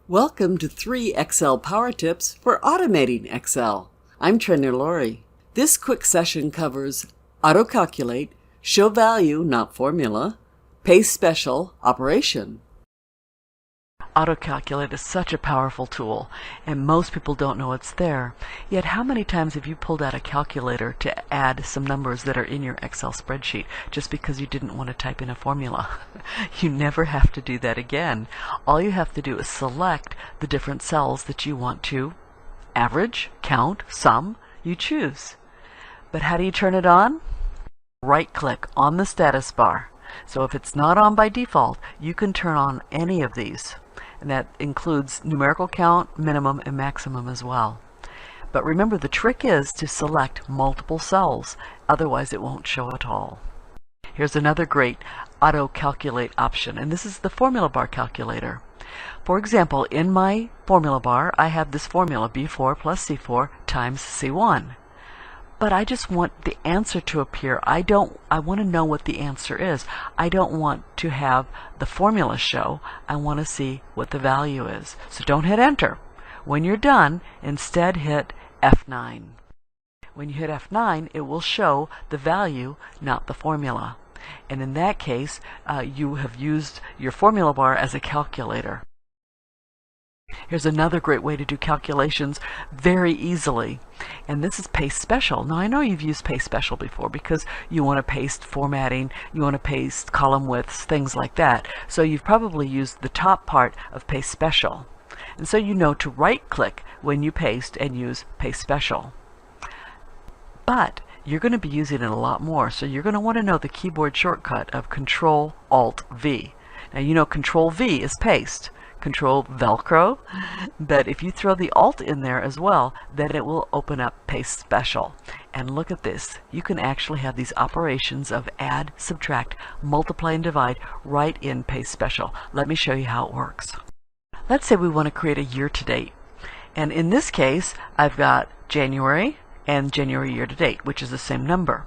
Welcome to 3 Excel Power Tips for Automating Excel. I'm TrainerLori. This quick session covers AutoCalculate, Show Value, not Formula, Paste Special, Operation. AutoCalculate is such a powerful tool, and most people don't know it's there. Yet how many times have you pulled out a calculator to add some numbers that are in your Excel spreadsheet just because you didn't want to type in a formula? You never have to do that again. All you have to do is select the different cells that you want to average, count, sum, you choose. But how do you turn it on? Right-click on the status bar. So if it's not on by default, you can turn on any of these. And that includes numerical count, minimum, and maximum as well. But remember, the trick is to select multiple cells, otherwise it won't show at all. Here's another great AutoCalculate option, and this is the formula bar calculator. For example, in my formula bar, I have this formula, B4 plus C4 times C1. But I just want the answer to appear. I want to know what the answer is. I don't want to have the formula show. I want to see what the value is. So don't hit enter. When you're done, instead hit F9. When you hit F9, it will show the value, not the formula. And in that case, you have used your formula bar as a calculator. Here's another great way to do calculations very easily, and this is Paste Special. Now I know you've used Paste Special before because you want to paste formatting, you want to paste column widths, things like that. So you've probably used the top part of Paste Special. And so you know to right-click when you paste and use Paste Special. But you're going to be using it a lot more, so you're going to want to know the keyboard shortcut of Control-Alt-V. Now you know Control-V is paste. Control Velcro, but if you throw the Alt in there as well, then it will open up Paste Special. And look at this. You can actually have these operations of add, subtract, multiply, and divide right in Paste Special. Let me show you how it works. Let's say we want to create a year-to-date. And in this case, I've got January and January year-to-date, which is the same number.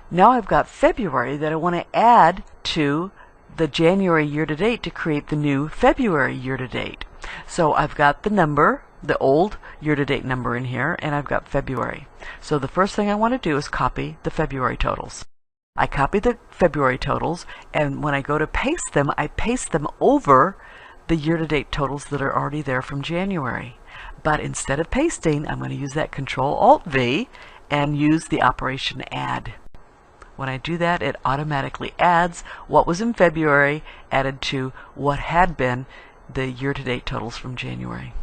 Now I've got February that I want to add to the January year-to-date to create the new February year-to-date. So I've got the number, the old year-to-date number in here, and I've got February. So the first thing I want to do is copy the February totals. I copy the February totals, and when I go to paste them, I paste them over the year-to-date totals that are already there from January. But instead of pasting, I'm going to use that Control-Alt-V and use the operation add. When I do that, it automatically adds what was in February added to what had been the year-to-date totals from January.